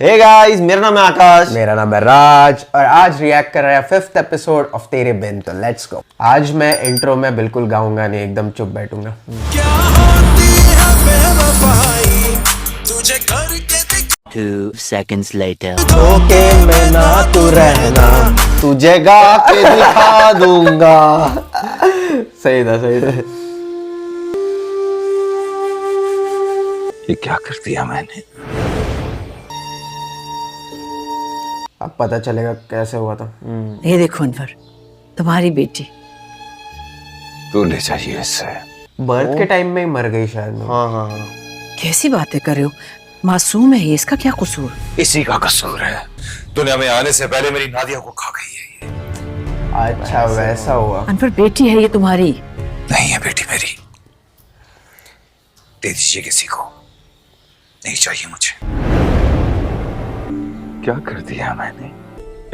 Hey guys, मेरा नाम है आकाश। मेरा नाम है राज और आज रिएक्ट कर रहे हैं 5th एपिसोड ऑफ तेरे बिन। तो लेट्स गो। आज मैं इंट्रो में बिल्कुल गाऊंगा नहीं, एकदम चुप बैठूंगा। क्या होती है बेवफाई, तुझे करके 2 seconds later. ओके मैं ना तू रहना, तुझे गा के दिखा दूंगा। सही था, सही था। ये क्या कर दिया मैंने? अब पता चलेगा कैसे हुआ था। ये देखो अनवर, तुम्हारी बेटी। तू ले जाइए इससे। बर्थ के टाइम में ही मर गई शायद। हाँ। कैसी बातें कर रहे हो? मासूम है ये, इसका क्या कसूर? इसी का कसूर है। दुनिया में आने से पहले मेरी नादिया को खा गई है ये। अच्छा वैसा हुआ। अनवर बेटी है ये तुम्हारी। नहीं है बेटी मेरी। दे दीजिए किसी को, नहीं चाहिए मुझे। क्या कर दिया मैंने?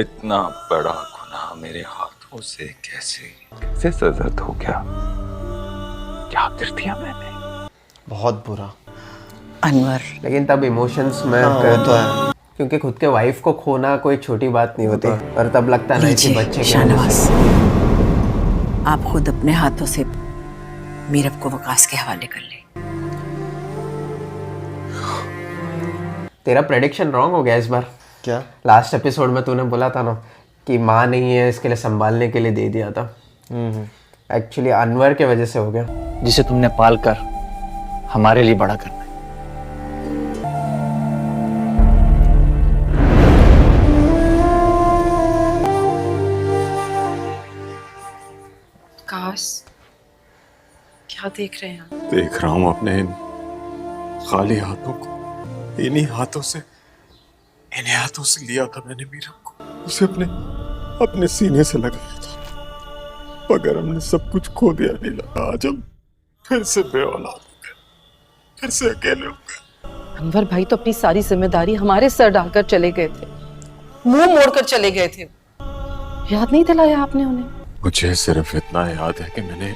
इतना बड़ा गुनाह मेरे हाथों से कैसे सजद हो गया? क्या कर दिया मैंने? बहुत बुरा। अनवर लेकिन तब इमोशंस में वो तो है। क्योंकि खुद के वाइफ को खोना कोई छोटी बात नहीं होती। और तब लगता नहीं कि बच्चे के शाहनवाज, आप खुद अपने हाथों से मीरब को वकास के हवाले कर ले। तेरा प्रेडिक्शन रॉन्ग हो गया इस बार। क्या? लास्ट एपिसोड में तूने बोला था ना कि माँ नहीं है, इसके लिए संभालने के लिए दे दिया था। एक्चुअली अनवर के वजह से हो गया, जिसे तुमने पाल कर हमारे लिए बड़ा करना है। काश, क्या देख रहे हैं आप? देख रहा हूं अपने इन खाली हाथों को। इन्हीं हाथों से लिया था मैंने मीरब को, उसे अपने सीने से लगाया था। मगर हमने सब कुछ खो दिया नीला। आज हम फिर से बेऔलाद हो गए, फिर से अकेले हो गए। अनवर भाई तो अपनी सारी जिम्मेदारी हमारे सर डालकर चले गए थे, मुंह मोड़कर चले गए थे। याद नहीं दिलाया आपने उन्हें? मुझे सिर्फ इतना याद है कि मैंने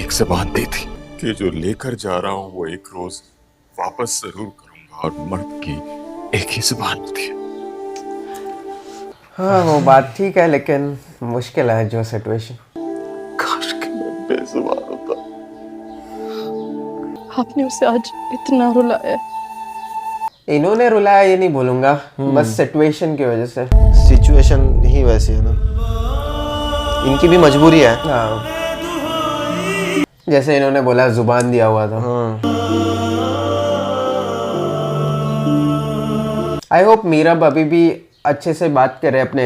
एक ज़बान दी थी कि जो लेकर जा रहा हूं वो एक रोज वापस जरूर करूंगा, और मर्द की एक ही ज़बान होती है। हाँ वो बात ठीक है, लेकिन मुश्किल है जो सिचुएशन। काश कि मैं बेज़ुबान होता। आपने उसे आज इतना रुलाया। इन्होंने रुलाया ये नहीं बोलूंगा, बस सिचुएशन की वजह से। सिचुएशन ही वैसी है ना, इनकी भी मजबूरी है। हाँ, जैसे इन्होंने बोला जुबान दिया हुआ था। आई होप मीरब अभी भी अच्छे से बात करे अपने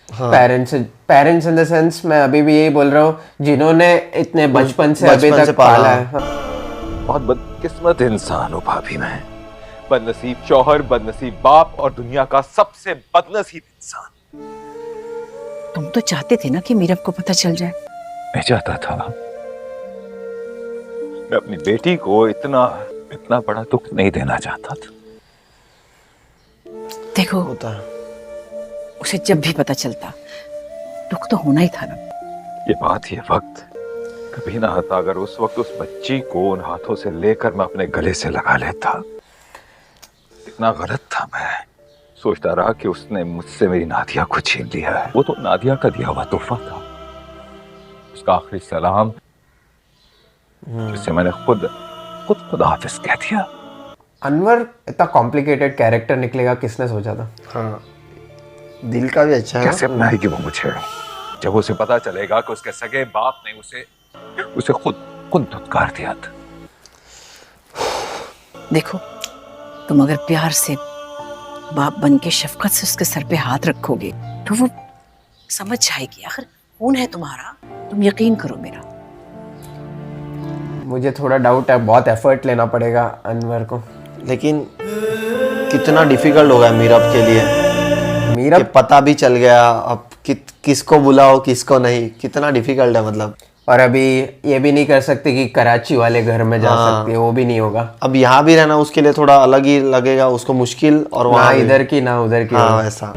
पेरेंट्स से। पेरेंट्स इन द सेंस मैं अभी भी यही बोल रहा हूँ जिन्होंने इतने बचपन से अभी तक पाला है। बहुत बदकिस्मत इंसान हूँ भाभी मैं। बदनसीब शौहर, बदनसीब बाप और दुनिया का सबसे बदनसीब इंसान। तुम तो चाहते थे ना कि मीरब को पता चल जाए। मैं चाहता था, मैं अपनी बेटी को इतना बड़ा दुख नहीं देना चाहता था। देखो होता है। उसे जब भी पता चलता दुख तो होना ही था ना। ये बात, ये वक्त कभी ना आता अगर उस वक्त उस बच्ची को उन हाथों से लेकर मैं अपने गले से लगा लेता। इतना गलत था मैं। सोचता रहा कि उसने मुझसे मेरी नादिया को छीन लिया है। वो तो नादिया का दिया हुआ तोहफा था, उसका आखिरी सलाम, जिसे मैंने खुद हाफिज कह दिया। अनवर इतना कॉम्प्लिकेटेड कैरेक्टर निकलेगा किसने सोचा था? हाँ, दिल का भी अच्छा है। कैसे अपनाएगी वो मुझे? जब उसे पता चलेगा कि उसके सगे बाप ने उसे खुद धुतकार दिया था। देखो, तुम अगर प्यार से बाप बन के शफकत से उसके सर पे हाथ रखोगे तो वो समझ जाएगी। आखिर खून है तुम्हारा, तुम यकीन करो मेरा। मुझे थोड़ा डाउट है, बहुत एफर्ट लेना पड़ेगा अनवर को। लेकिन कितना डिफिकल्ट होगा मीरब के लिए। मीरब पता भी चल गया, अब किसको बुलाओ किसको नहीं, कितना डिफिकल्ट है मतलब। और अभी ये भी नहीं कर सकते कि कराची वाले घर में जा सकते हैं, वो भी नहीं होगा। अब यहाँ भी रहना उसके लिए थोड़ा अलग ही लगेगा उसको, मुश्किल। और वहाँ इधर की ना उधर की। हाँ वैसा।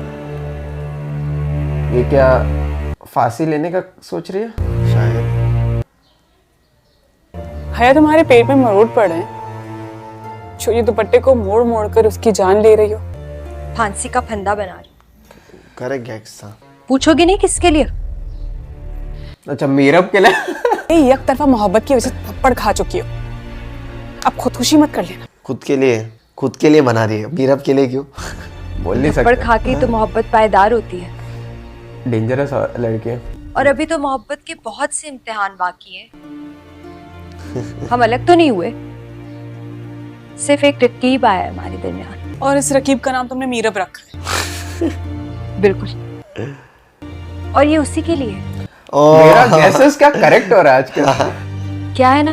ये क्या फांसी लेने का सोच रही है? शायद। हया तुम्हारे पेट में मरोड़ पड़े हैं, जो ये दुपट्टे को मोड़ मोड़ कर उसकी जान ले रही हो। फांसी का फंदा बना रही हूँ। Correct gangster. पूछोगे नहीं किसके लिए? अच्छा मीरब के लिए। एक तरफा मोहब्बत की वजह से थप्पड़ खा चुकी हो, अब खुदकुशी मत कर लेना। खुद के लिए बना रही है, मीरब के लिए क्यों? बोल नहीं थप्पड़ सकते। खा के तो मोहब्बत पायदार होती है। डेंजरस लड़की है। और अभी तो मोहब्बत के बहुत से इम्तिहान बाकी हैं। हम अलग तो नहीं हुए, सिर्फ एक रकीब आया है हमारे दरमियान। और इस रकीब का नाम तुमने मीरब रखा है। बिल्कुल, और ये उसी के लिए है। मेरा गैसेस क्या करेक्ट हो रहा है आजकल? क्या है ना,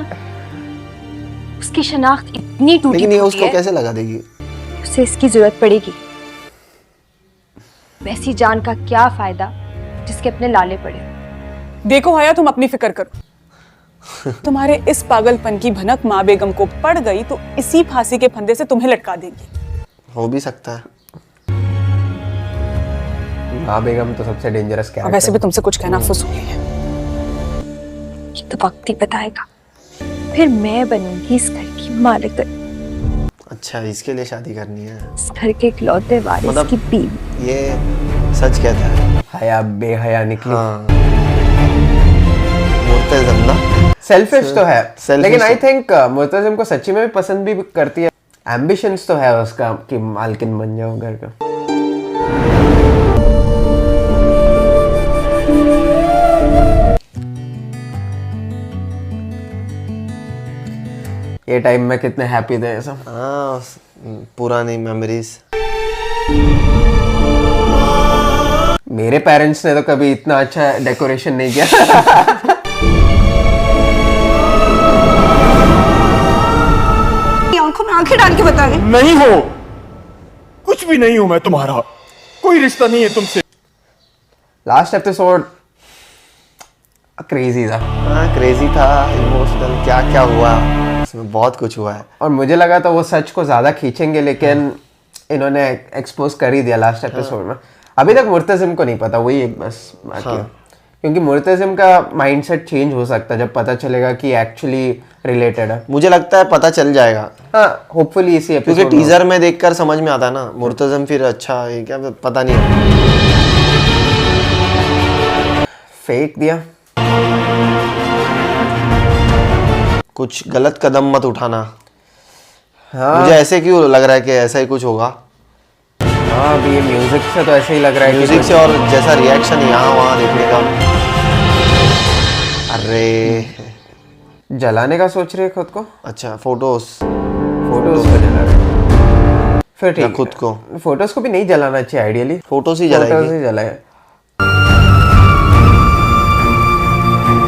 उसकी शनाख्त इतनी टूटी लेकिन ये फूटी उसको है, कैसे लगा देगी? उसे इसकी जरूरत पड़ेगी। वैसी जान का क्या फायदा जिसके अपने लाले पड़े। देखो हया, तुम अपनी फिक्र करो। तुम्हारे इस पागलपन की भनक माँ बेगम को पड़ गई तो इसी फांसी के फंदे से तुम्हें लटका देंगी। हो भी सकता है। माँ बेगम तो सबसे डेंजरस और कैरेक्टर। वैसे भी तुमसे कुछ कहना फजूल है। ये तो वक्त ही बताएगा। फिर मैं बनूंगी इस घर की मालिक, अच्छा, इसके लिए शादी करनी है? इस घर के इकलौते वारिस मतलब की बीवी। ये सच कहता है। हया बेहया निकली। हाँ, मुर्तज़म ना सेल्फिश तो है, selfish लेकिन आई तो- थिंक मुर्तज़म को सच्ची में भी पसंद भी करती है। एम्बिशंस तो है उसका कि मालकिन बन जाओ घर का। ये टाइम में कितने हैप्पी थे सब। हाँ, पुरानी मेमोरीज। मेरे पेरेंट्स ने तो कभी इतना अच्छा डेकोरेशन नहीं किया। आंखों में आंखें डाल के बता रहे। नहीं हो, कुछ भी नहीं हूं मैं तुम्हारा, कोई रिश्ता नहीं है तुमसे। लास्ट एपिसोड क्रेजी था। हाँ, क्रेजी था, इमोशनल, क्या क्या हुआ इसमें, बहुत कुछ हुआ है। और मुझे लगा था वो सच को ज्यादा खींचेंगे, लेकिन इन्होंने एक्सपोज कर ही दिया लास्ट एपिसोड में। अभी तक मुर्तज़िम को नहीं पता, वही एक बस बाकी है। क्योंकि मुर्तज़िम का माइंडसेट चेंज हो सकता है जब पता चलेगा कि एक्चुअली रिलेटेड है। मुझे लगता है पता चल जाएगा। हाँ, होपफुली इसी क्योंकि एपिसोड टीजर में देखकर समझ में आता है ना, मुर्तज़िम फिर अच्छा है क्या, पता नहीं। फेक दिया। कुछ गलत कदम मत उठाना। हाँ, मुझे ऐसे क्यों लग रहा है कि ऐसा ही कुछ होगा। हाँ, अभी ये म्यूजिक से तो ऐसे ही लग रहा है। म्यूजिक से और जैसा रिएक्शन यहाँ वहाँ देखने का। अरे जलाने का सोच रही है खुद को। अच्छा, फोटोज फोटोज को जला रहे हैं। फिर ठीक है। खुद को, फोटोज को भी नहीं जलाना चाहिए आइडियली। फोटोज ही फोटोज जलाएगी ही जलाए,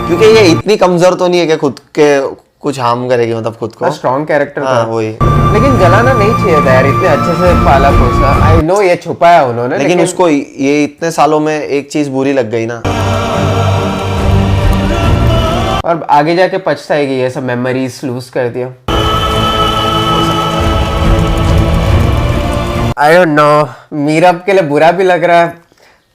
क्योंकि ये इतनी कमजोर तो नहीं है कि खुद के कुछ हार्म करेगी, मतलब खुद को। स्ट्रॉन्ग कैरेक्टर हाँ, था वही। लेकिन जलाना नहीं चाहिए था यार, इतने अच्छे से पाला पोसा। आई नो ये छुपाया उन्होंने, लेकिन उसको ये इतने सालों में एक चीज बुरी लग गई ना, और आगे जाके पछताएगी, ये सब मेमोरीज लूज कर दिया। आई डोंट नो, मीरब के लिए बुरा भी लग रहा है।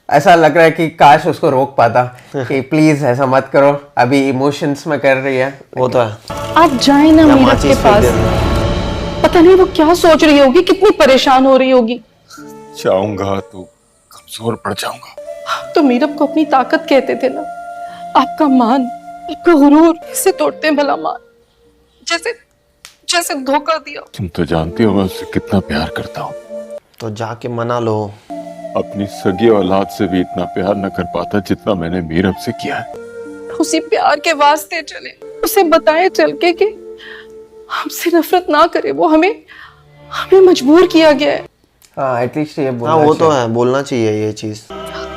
ऐसा लग रहा है कि काश उसको रोक पाता कि प्लीज ऐसा मत करो, अभी इमोशंस में कर रही है। वो तो है। आप जाए ना या मीरब माचिस के फेंक पास, देना। पता नहीं वो क्या सोच रही होगी, कितनी परेशान हो रही होगी। चाहूंगा तो कमजोर पड़ जाऊंगा। आप तो मीरब को अपनी ताकत कहते थे ना। आपका मान, आपका गुरूर इसे तोड़ते हैं भला मान, जैसे जैसे धोखा दिया। तुम तो जानती हो मैं उससे कितना प्यार करता हूँ। तो जाके मना लो। अपनी सगी औलाद से भी इतना प्यार न कर पाता जितना मैंने मीरब से किया है। उसी प्यार के वास्ते चले, उसे बताए चल के कि हमसे नफरत ना करे। वो हमें मजबूर किया गया है। हाँ, एटलीस्ट ये बोलना हाँ, वो तो चाहिए। है, बोलना चाहिए ये चीज।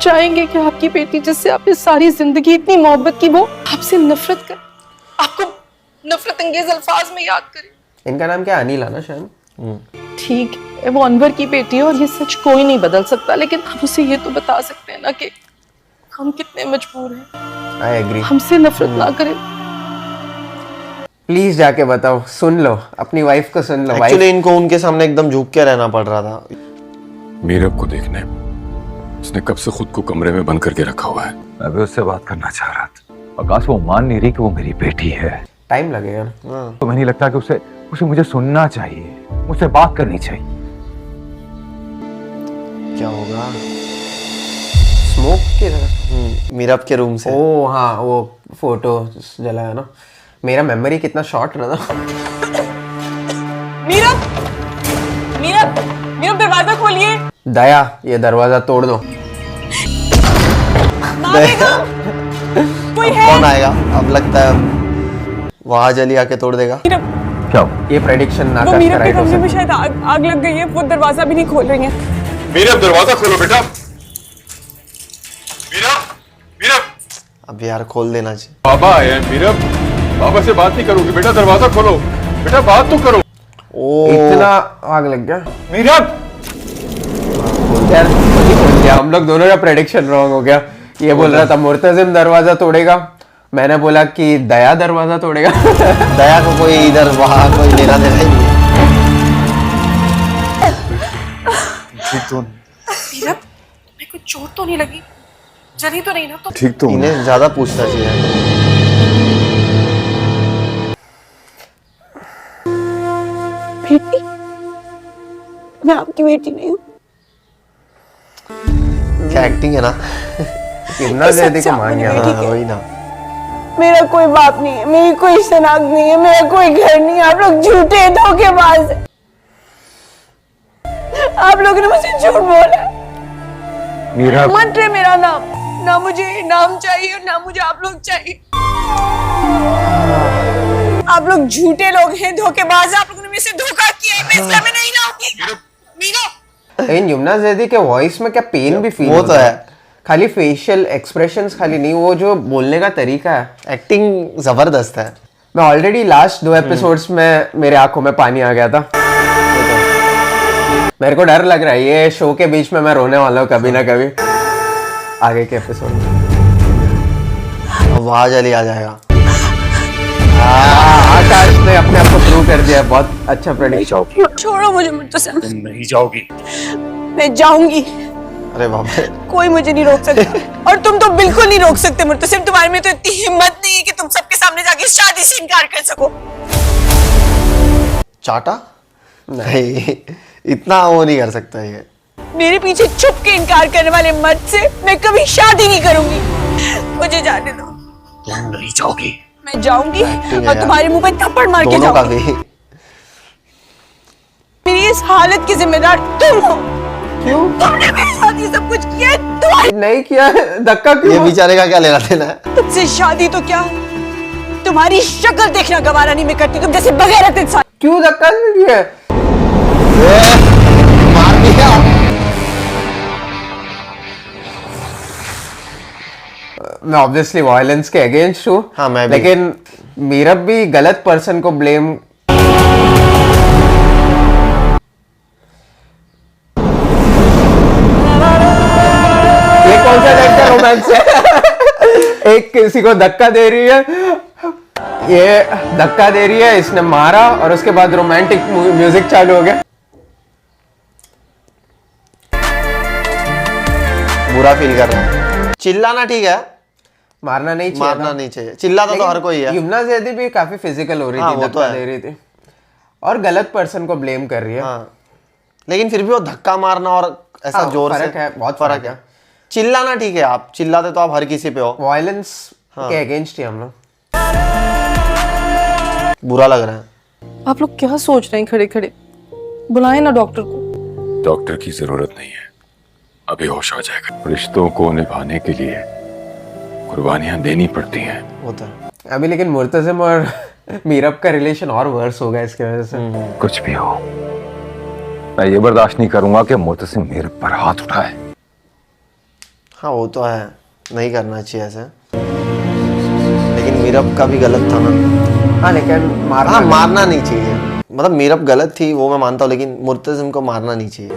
चाहेंगे कि आपकी बेटी जिससे आपने सारी जिंदगी इतनी मोहब्बत की, वो आपसे नफरत करे, आपको नफरत अंगेज अल्फाज में याद करे। इनका नाम क्या, अनिल है ना शायद। ठीक है, वो अनवर की बेटी है और ये सच कोई नहीं बदल सकता, लेकिन हम उसे ये तो बता सकते हैं ना कि हम कितने मजबूर हैं। I agree. हमसे नफरत ना करे। प्लीज जाके बताओ, सुन लो अपनी वाइफ को, सुन लो। एक्चुअली इनको उनके सामने एकदम झुक के रहना पड़ रहा था। मीरब को देखने उसने कब से खुद को कमरे में बंद करके रखा हुआ है। मैं भी उससे बात करना चाह रहा था, आकाश वो मान नहीं रही कि वो मेरी बेटी है। टाइम लगेगा ना। तो मैं नहीं लगता कि उसे मुझे सुनना चाहिए, मुझसे बात करनी चाहिए। क्या होगा? स्मोक की तरह। मीरब के रूम से। ओ हाँ, वो फोटो जलाया ना। मेरा मेमोरी कितना शॉर्ट रहा था। मीरब, मीरब, मीरब दरवाजा खोलिए। दया, ये दरवाजा तोड़ दो। माँ बेगम, कोई है? कौन आएगा? अब लगता है वहां जली आके तोड़ देगा। क्या? ये प्रेडिक्शन ना वो कर मीरब के कमरे में शायद आग लग गई है, वो दरवाजा भी नहीं खोल रही है। मीरब दरवाजा खोलो बेटा। मीरब, मीरब। अब यार खोल देना चाहिए। बाबा आए हैं मीरब, बाबा से बात नहीं करोगे बेटा? दरवाजा खोलो बेटा, बात तो करो। ओ इतना आग लग गया। मीरब यार खोल दिया। हम लोग दोनों का प्रेडिक्शन रॉन्ग हो गया। ये बोल रहा था मुर्तजिम दरवाजा तोड़ेगा, मैंने बोला कि दया दरवाजा तोड़ेगा। दया को कोई इधर वहां कोई लेना देना ही नहीं। मीरब, मैं कुछ चोट तो नहीं लगी? जली तो नहीं ना? तो ठीक तो इन्हें ज्यादा पूछना चाहिए। बेटी, मैं आपकी बेटी नहीं हूँ। क्या एक्टिंग है ना? कितना जल्दी को मान गया। हाँ, वही ना। मेरा कोई बाप नहीं है, मेरी कोई शनाख्त नहीं है, मेरा कोई घर नहीं है। आप लोग झूठे धोखेबाज हैं। आप लोगों ने मुझसे झूठ बोला। मीरब मत रहे मेरा नाम, ना मुझे नाम चाहिए ना मुझे आप लोग चाहिए। आप लोग झूठे लोग हैं, धोखेबाज हैं। आप लोगों ने मुझसे धोखा किया है, मैं इसलिए मैं नहीं लाऊंगी। मीरा, लेकिन यमुना जैदी के वॉइस में क्या पेन भी फील वो तो है। खाली फेशियल एक्सप्रेशंस खाली नहीं, वो जो बोलने का तरीका है, एक्टिंग जबरदस्त है। मैं ऑलरेडी लास्ट 2 एपिसोड्स में मेरे आंखों में पानी आ गया था। मेरे को डर लग रहा है ये शो के बीच में मैं रोने वाला हूँ कभी ना कभी आगे के एपिसोड में। अब वहां जली आ जाएगा। आकाश ने अपने आप को प्रूव कर दिया। बहुत अच्छा प्रेडिक्शन। छोड़ो मुझे मुर्तसिम। तुम नहीं जाओगी। मैं जाऊंगी, अरे बाप रे। कोई मुझे नहीं रोक सकता। और तुम तो बिल्कुल नहीं रोक सकते मुर्तसिम। तुम्हारे में तो इतनी हिम्मत नहीं है कि तुम सबके सामने जाके शादी से इनकार कर सको। चाटा? नहीं, इतना वो नहीं कर सकता ये। मेरे पीछे छुप के इनकार करने वाले मर्द से मैं कभी शादी नहीं करूंगी। मुझे जाने दो। तुम नहीं जाओगी। मैं जाऊंगी है और तुम्हारे मुंह पे थप्पड़ मार के दोनों का जाऊंगी। भी। मेरी इस हालत की जिम्मेदार तुम हो। क्यों? तुमने मेरे साथ ये सब कुछ किया है। तुम्हारी नहीं किया है, धक्का क्यों? ये बेचारे का क्या लेना देना है? तुमसे शादी तो क्या, तुम्हारी शक्ल देखना गवारा नहीं मैं करती। तुम जैसे बगैरत इंसान। क्यों धक्का नहीं दिया? मार दिया। मैं ऑब्वियसली वायलेंस के अगेंस्ट हूँ। हाँ, मैं भी। लेकिन मीरब भी गलत पर्सन को ब्लेम। ये कौन सा टाइप का रोमांस है? एक किसी को धक्का दे रही है, ये धक्का दे रही है, इसने मारा और उसके बाद रोमांटिक म्यूजिक चालू हो गया। बुरा फील कर रहा है। चिल्लाना ठीक है, मारना नहीं चाहिए मारना था। नहीं चाहिए। चिल्लाता तो हर कोई है। यमुना जैदी भी काफी फिजिकल हो रही हाँ, थी, वो तो धक्का है। दे रही थी और गलत पर्सन को ब्लेम कर रही है। हाँ, लेकिन फिर भी वो धक्का मारना और ऐसा हाँ, जोर से फर्क है, बहुत फर्क है। चिल्लाना ठीक है, आप चिल्लाते तो आप हर किसी पे हो। वायलेंस के अगेंस्ट ही हम लोग। बुरा लग रहा है। आप लोग क्या सोच रहे हैं खड़े खड़े? बुलाए ना डॉक्टर को। डॉक्टर की जरूरत नहीं है, अभी होश आ जाएगा। रिश्तों को निभाने के लिए कुर्बानियां देनी पड़ती हैं। होता है। अभी लेकिन मुर्तजिम और मीरब का रिलेशन और वर्स हो गया इसकी वजह से। कुछ भी हो, मैं ये बर्दाश्त नहीं करूंगा कि मुर्तसिम मेरे पर हाथ उठाए। हाँ, वो तो है, नहीं करना चाहिए ऐसे। लेकिन मीरब का भी गलत था ना। हाँ, लेकिन हाँ, मारना नहीं चाहिए। मतलब मीरब गलत थी वो मैं मानता हूँ, लेकिन मुर्तजिम को मारना नहीं चाहिए।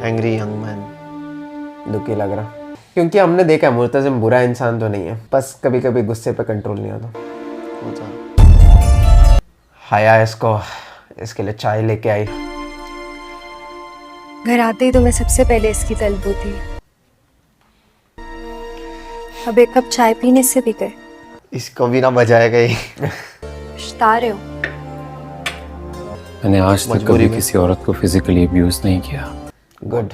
Angry young man. दुखी लग रहा क्योंकि हमने देखा है मुर्तजिम बुरा इंसान तो नहीं है, बस कभी कभी गुस्से पे कंट्रोल नहीं होता। हया इसको, इसके लिए चाय लेके आई। घर आते ही तो मैं सबसे पहले इसकी तलब होती। अब एक कप चाय पीने से भी गए। इसको भी ना बजाएगा ही। पछता रहे हो? मैंने आज तक मजबूरी कभी में। किसी औरत को फिजिकली अब्यूज नहीं किया। गुड।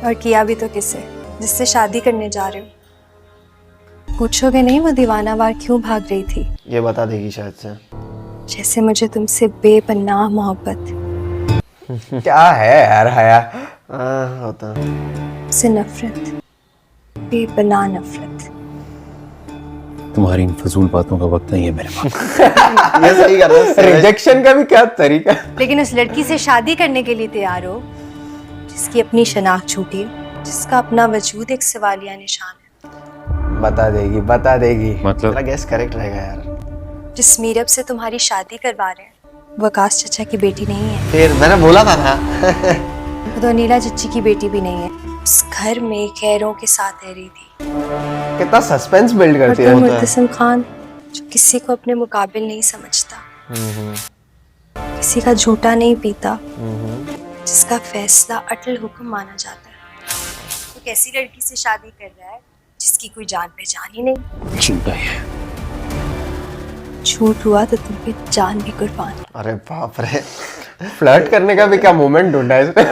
और किया भी तो किसे, जिससे शादी करने जा रहे हो। पूछोगे नहीं वो दीवाना वार क्यों भाग रही थी? ये बता देगी शायद से। जैसे मुझे तुमसे बेपनाह मोहब्बत। क्या है यार हया? होता से नफरत, बेपनाह नफरत। तुम्हारी इन फजूल बातों का वक्त नहीं है मेरे पास। ये सही कर रहा है। रिजेक्शन का भी क्या तरीका? लेकिन उस लड़की से शादी करने के लिए तैयार हो जिसकी अपनी शनाख्त झूठी है, जिसका अपना वजूद एक सवालिया निशान है। बता देगी, बता देगी। मतलब तेरा गैस करेक्ट रहेगा यार। जिस मीरब से तुम्हारी शादी करवा रहे हैं वो आकाश चचा की बेटी नहीं है। फिर मैंने बोला था ना। वो तो अनीला चच्ची की बेटी भी नहीं है। उस घर में खैरों के साथ रह रही थी। कितना सस्पेंस बिल्ड और करती तुम है। मुर्तसिम खान जो किसी को अपने मुकाबिल नहीं समझता, किसी का झूठा नहीं पीता, जिसका फैसला अटल हुक्म माना जाता है। तो कैसी लड़की से शादी कर रहा है जिसकी कोई जान पहचान ही नहीं? झूठा है। झूठ हुआ तो तुम पे जान भी कुर्बान। अरे बाप रे। फ्लर्ट करने का भी क्या मोमेंट ढूंढा है इसने?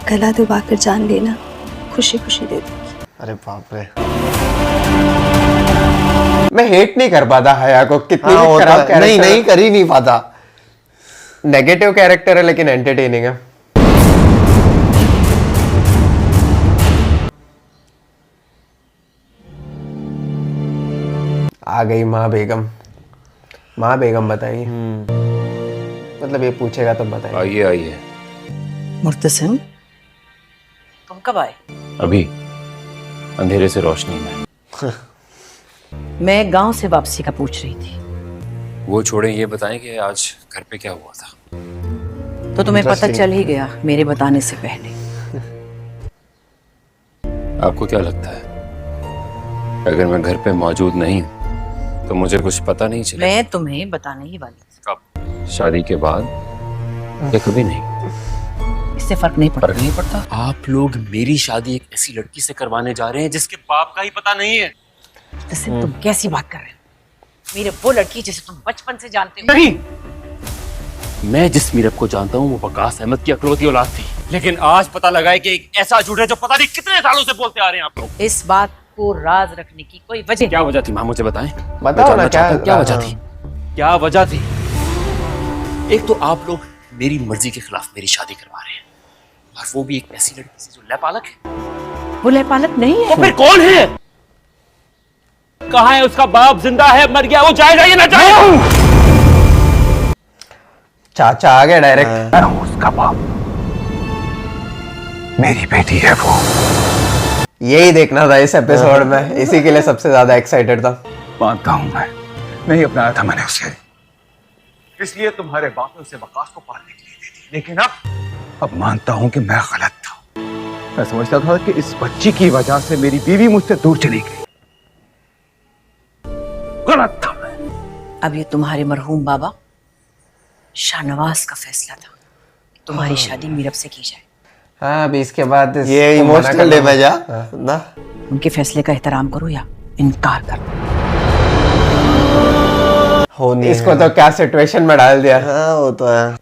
गला दबाकर जान लेना खुशी खुशी दे दूंगी। अरे बाप रे। मैं हेट नहीं कर पाता हया को, कितनी हाँ, भी वो तो खराब है। कैरेक्टर नहीं नहीं कर ही नहीं पाता। नेगेटिव कैरेक्टर है लेकिन एंटरटेनिंग है। आ गई माँ बेगम। माँ बेगम बताइए। मतलब ये पूछेगा तो बताइए। आइए आइए। मुर्तसिम, तुम कब आए? अभी अंधेरे से रोशनी में। मैं गांव से वापसी का पूछ रही थी। वो छोड़े, ये बताएं कि आज घर पे क्या हुआ था। तो तुम्हें पता चल ही गया मेरे बताने से पहले। आपको क्या लगता है अगर मैं घर पे मौजूद नहीं तो मुझे कुछ पता नहीं चला? मैं तुम्हें बताने ही वाली थी। कब? शादी के बाद या कभी नहीं? इससे फर्क नहीं पड़ता। फर्क नहीं पड़ता। आप लोग मेरी शादी एक ऐसी लड़की से करवाने जा रहे हैं जिसके बाप का ही पता नहीं है। मुर्तसिम, तुम कैसी बात कर रहे हो? मेरे वो लड़की जिसे तुम बचपन से जानते हो। नहीं, मैं जिस मीरब को जानता हूँ वो वकास अहमद की अकलौती औलाद थी। लेकिन आज पता लगा है कि एक ऐसा झूठ है जो पता नहीं कितने सालों से बोलते आ रहे हैं आप लोग। इस बात को राज रखने की कोई वजह? क्या वजह थी मां, मुझे बताएं। बताओ ना क्या वजह थी? क्या वजह थी? एक तो आप लोग मेरी मर्जी के खिलाफ मेरी शादी करवा रहे हैं, और वो भी एक ऐसी लड़की से जो लैपालक है। वो लैपालक नहीं है। तो फिर कौन है? कहाँ है उसका बाप? जिंदा है, मर गया? वो जाएगा या ना जाएगा? चाचा आ गया डायरेक्ट। मैं हूं उसका बाप, मेरी बेटी है वो। यही देखना था इस एपिसोड में, इसी के लिए सबसे ज्यादा एक्साइटेड था। मानता हूं मैं नहीं अपनाया था मैंने उसे, इसलिए तुम्हारे बाप ने उसे वकास को पालने के लिए दे दी। लेकिन अब मानता हूं कि मैं गलत था। मैं समझता था कि इस बच्ची की वजह से मेरी बीवी मुझसे दूर चली गई। गलत था मैं। अब ये तुम्हारे मरहूम बाबा शाहनवाज का फैसला था कि तुम्हारी शादी मीरब से की जाए। हाँ, अभी इसके बाद ये इमोशनल डैमेज ना। उनके फैसले का एहतराम करो या इनकार करो। हो नहीं इसको तो क्या सिचुएशन में डाल दिया। हाँ वो तो है।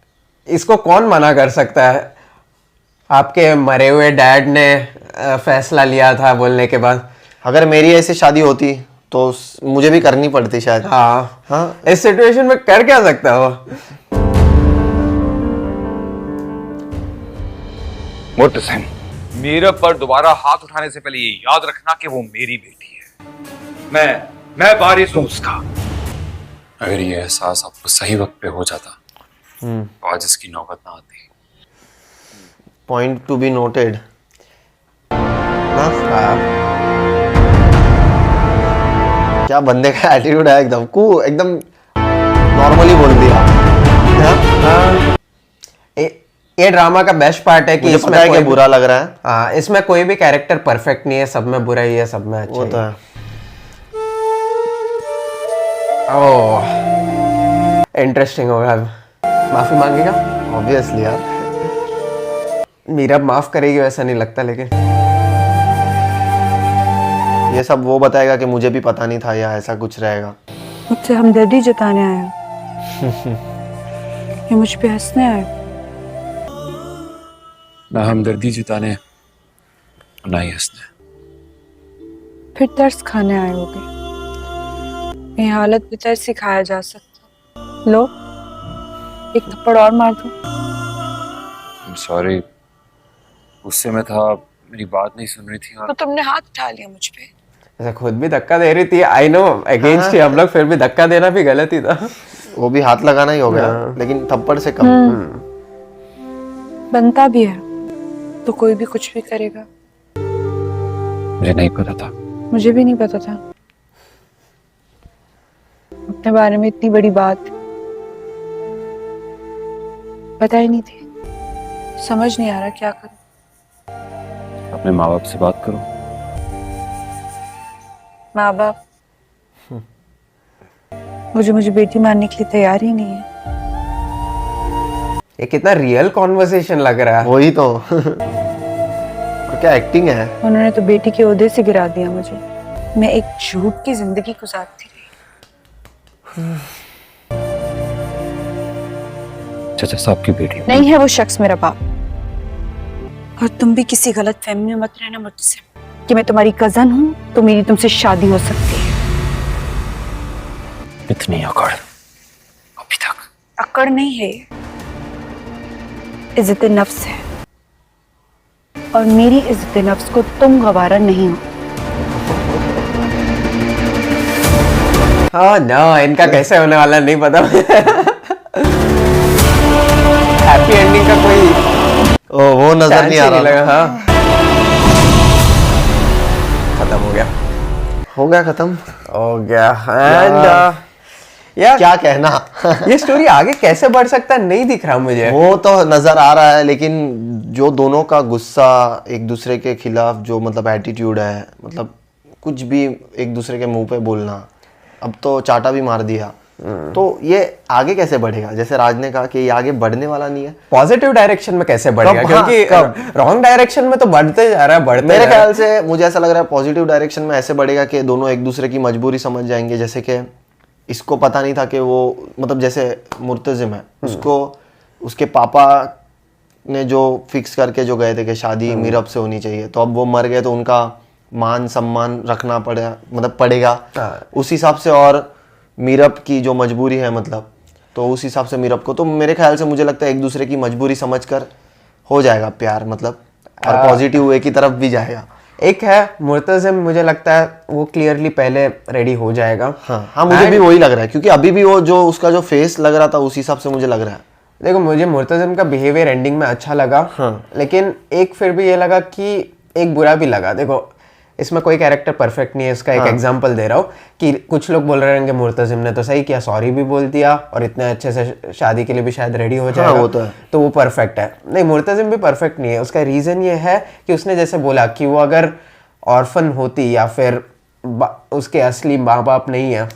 इसको कौन मना कर सकता है? आपके मरे हुए डैड ने फैसला लिया था बोलने के बाद। अगर मेरी ऐसी शादी होती तो मुझे भी करनी पड़ती शायद। हाँ हाँ, इस सिचुएशन में कर क्या सकता है वो? मुर्तसिम, मीरब पर दोबारा हाथ उठाने से पहले ये याद रखना कि वो मेरी बेटी है। मैं वारिस हूं उसका। अगर ये एहसास आपको सही वक्त पे हो जाता तो आज इसकी नौबत ना आती। Point to be noted. क्या बंदे का एटीट्यूड है, एकदम नॉर्मली बोल दिया। हाँ? ये ड्रामा का बेस्ट पार्ट है कि मुझे पता है कि बुरा लग रहा है। हाँ, इसमें कोई भी कैरेक्टर परफेक्ट नहीं है, सब में बुरा ही है, सब में अच्छा वो तो है। ओह, इंटरेस्टिंग होगा। माफी मांगेगा ऑब्वियसली यार। मीरब माफ करेगी वैसा नहीं लगता, लेकिन ये सब वो बताएगा कि मुझे भी पता नहीं था या ऐसा कुछ रहेगा। मुझसे हमदर्दी जताने आया। ये मुझ पे हंसने आया। ना हमदर्दी जताने ना ही हंसने। फिर तरस खाने आए होगे। ये हालत भी तरस सिखाया जा सकता। लो, एक थप्पड़ और मार दो। सॉरी, गुस्से में था, मेरी बात नहीं सुन रही थी। तो तुमने हाथ उठा लिया मुझ पे। ऐसा खुद भी धक्का दे रही थी, आई नो अगेंस्ट ही हम लोग, फिर भी धक्का देना भी गलत ही था। वो भी हाथ लगाना ही हो गया, लेकिन थप्पड़ से कम। बनता भी है तो कोई भी कुछ भी करेगा। मुझे नहीं पता था। मुझे भी नहीं पता था। अपने बारे में इतनी बड़ी बात पता ही नहीं थी। समझ नहीं आ रहा क्या करूं। अपने माँ बाप से बात करो। माँ बाप मुझे बेटी मानने के लिए तैयार ही नहीं है। ये कितना रियल कॉन्वर्सेशन लग रहा है। वही तो। और क्या एक्टिंग है। उन्होंने तो बेटी के ओहदे से गिरा दिया मुझे। मैं एक झूठ की जिंदगी गुजारती रही। चाचा साहब की बेटी नहीं है वो शख्स मेरा बाप। और तुम भी किसी गलत फहमी में मत रहना मुझसे कि मैं तुम्हारी कजन हूँ तो मेरी तुमसे शादी हो सकती है। इतनी अकड़ अभी तक। अकड़ नहीं है, इज्जत नफ्स है। और मेरी इज्जत नफ्स को तुम गवारा नहीं हो। हाँ ना, इनका कैसे होने वाला नहीं पता। हैप्पी एंडिंग का कोई वो नजर नहीं आ रहा लगा। हाँ, खत्म हो गया। खत्म हो गया। एंड यार क्या कहना। ये स्टोरी आगे कैसे बढ़ सकता है नहीं दिख रहा मुझे। वो तो नजर आ रहा है, लेकिन जो दोनों का गुस्सा एक दूसरे के खिलाफ, जो मतलब एटीट्यूड है, मतलब कुछ भी एक दूसरे के मुंह पे बोलना, अब तो चाटा भी मार दिया। तो ये आगे कैसे बढ़ेगा? जैसे राज ने कहा कि ये आगे बढ़ने वाला नहीं है। पॉजिटिव डायरेक्शन में कैसे बढ़ेगा? क्योंकि रॉन्ग डायरेक्शन में तो बढ़ते जा रहा है, बढ़ते मेरे ख्याल से मुझे ऐसा लग रहा है पॉजिटिव डायरेक्शन में ऐसे बढ़ेगा कि दोनों एक दूसरे की मजबूरी समझ जाएंगे। जैसे कि इसको पता नहीं था कि वो, मतलब जैसे मुर्तजिम है, उसको उसके पापा ने जो फिक्स करके जो गए थे कि शादी मीरब से होनी चाहिए, तो अब वो मर गए तो उनका मान सम्मान रखना पड़ेगा उस हिसाब से। और मीरब की जो मजबूरी है, मतलब तो उस हिसाब से मीरब को, तो मेरे ख्याल से मुझे लगता है एक दूसरे की मजबूरी समझकर हो जाएगा प्यार, मतलब और पॉजिटिव वे की तरफ भी जाएगा। एक है मुर्तजिम, मुझे लगता है वो क्लियरली पहले रेडी हो जाएगा। हाँ, मुझे भी वही लग रहा है, क्योंकि अभी भी वो जो उसका जो फेस लग रहा था उस हिसाब से मुझे लग रहा है। देखो, मुझे मुर्तजिम का बिहेवियर एंडिंग में अच्छा लगा। लेकिन एक फिर भी ये लगा कि एक बुरा भी लगा। देखो, इसमें कोई कैरेक्टर परफेक्ट नहीं है। इसका एक एग्जांपल दे रहा हूँ कि कुछ लोग बोल रहे हैं कि मुर्तजिम ने तो सही किया, सॉरी भी बोल दिया और इतने अच्छे से शादी के लिए भी शायद रेडी हो जाएगा। वो तो है। तो वो परफेक्ट है। नहीं, मुर्तजिम भी परफेक्ट नहीं है। उसका रीजन ये है कि उसने जैसे बोला कि वो अगर ऑर्फन होती या फिर उसके असली माँ बाप नहीं है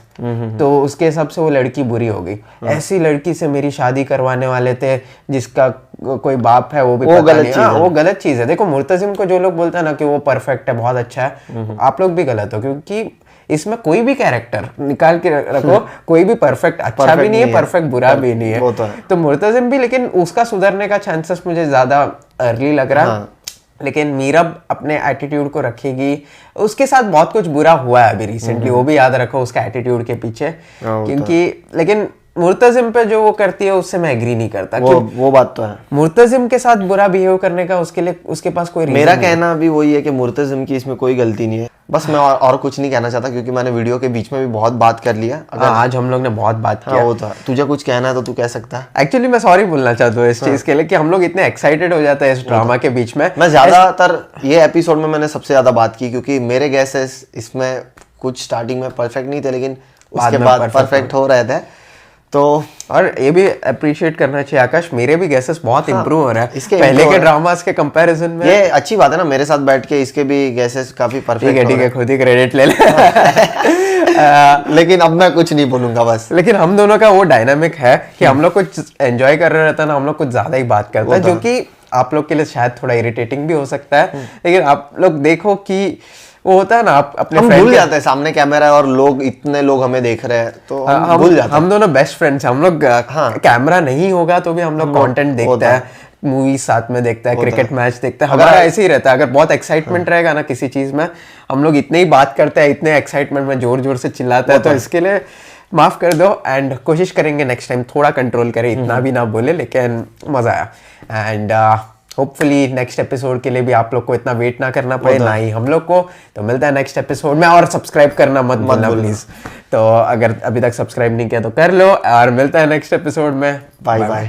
तो उसके हिसाब से वो लड़की बुरी हो गई। ऐसी लड़की से मेरी शादी करवाने वाले थे जिसका कोई बाप है, वो भी पता नहीं। हाँ, वो गलत चीज है। देखो, मुर्तजिम को जो लोग बोलते हैं ना कि वो परफेक्ट है, बहुत अच्छा है, आप लोग भी गलत हो। क्योंकि इसमें कोई भी कैरेक्टर निकाल के रखो, कोई भी परफेक्ट अच्छा भी नहीं है, परफेक्ट बुरा भी नहीं है। तो मुर्तजिम भी, लेकिन उसका सुधरने का चांसेस मुझे ज्यादा अर्ली लग रहा है। लेकिन मीरब अपने एटीट्यूड को रखेगी। उसके साथ बहुत कुछ बुरा हुआ है अभी रिसेंटली, वो भी याद रखो उसका एटीट्यूड के पीछे। क्योंकि लेकिन मुर्तजिम पे जो वो करती है उससे मैं एग्री नहीं करता। वो बात तो है। मुर्तजिम के साथ बुरा बिहेव करने का उसके लिए उसके पास कोई मेरा कहना भी वही है कि मुर्तजिम की इसमें कोई गलती नहीं है। बस मैं और कुछ नहीं कहना चाहता, क्योंकि मैंने वीडियो के बीच में भी बहुत बात कर लिया। आज हम लोग ने बहुत बात किया। वो था, तुझे कुछ कहना है तो तू कह सकता है। एक्चुअली मैं सॉरी बोलना चाहता हूँ इस चीज के लिए कि हम लोग इतने एक्साइटेड हो जाते हैं इस ड्रामा के बीच में। मैं ज्यादातर ये एपिसोड में मैंने सबसे ज्यादा बात की, क्योंकि मेरे गैसेस इसमें कुछ स्टार्टिंग में परफेक्ट नहीं थे, लेकिन उसके बाद परफेक्ट हो रहे थे। तो और ये भी अप्रिशिएट करना चाहिए आकाश, मेरे भी गैसेस बहुत इंप्रूव हो रहा है इसके पहले के ड्रामास के कंपैरिजन में। ये अच्छी बात है ना, मेरे साथ बैठ के इसके भी गैसेस काफी परफेक्ट। ठीक है, खुद ही क्रेडिट ले ले। लेकिन अब मैं कुछ नहीं बोलूंगा बस। लेकिन हम दोनों का वो डायनामिक है कि हम लोग कुछ एंजॉय कर रहे रहता है ना, हम लोग कुछ ज्यादा ही बात करते हैं, जो कि आप लोग के लिए शायद थोड़ा इरिटेटिंग भी हो सकता है। लेकिन आप लोग देखो कि वो होता है ना, आप अपने भूल जाते हैं सामने कैमरा है और लोग इतने लोग हमें देख रहे हैं, तो हम भूल जाते हैं। हम दोनों बेस्ट फ्रेंड्स हैं। हम लोग कैमरा नहीं होगा तो भी हम लोग कंटेंट देखते हैं, मूवी साथ में देखता है, क्रिकेट मैच देखता है, हमारा ऐसे ही रहता है। अगर बहुत एक्साइटमेंट रहेगा ना किसी चीज में, हम लोग इतने ही बात करते हैं, इतने एक्साइटमेंट में जोर जोर से चिल्लाते हैं, तो इसके लिए माफ कर दो। एंड कोशिश करेंगे नेक्स्ट टाइम थोड़ा कंट्रोल करें, इतना भी ना बोले, लेकिन मजा आया। एंड होपफुली नेक्स्ट एपिसोड के लिए भी आप लोग को इतना वेट ना करना पड़े, ना ही हम लोग को। तो मिलता है नेक्स्ट एपिसोड में, और सब्सक्राइब करना मत भूलना प्लीज। तो अगर अभी तक सब्सक्राइब नहीं किया तो कर लो, और मिलता है नेक्स्ट एपिसोड में। Bye bye.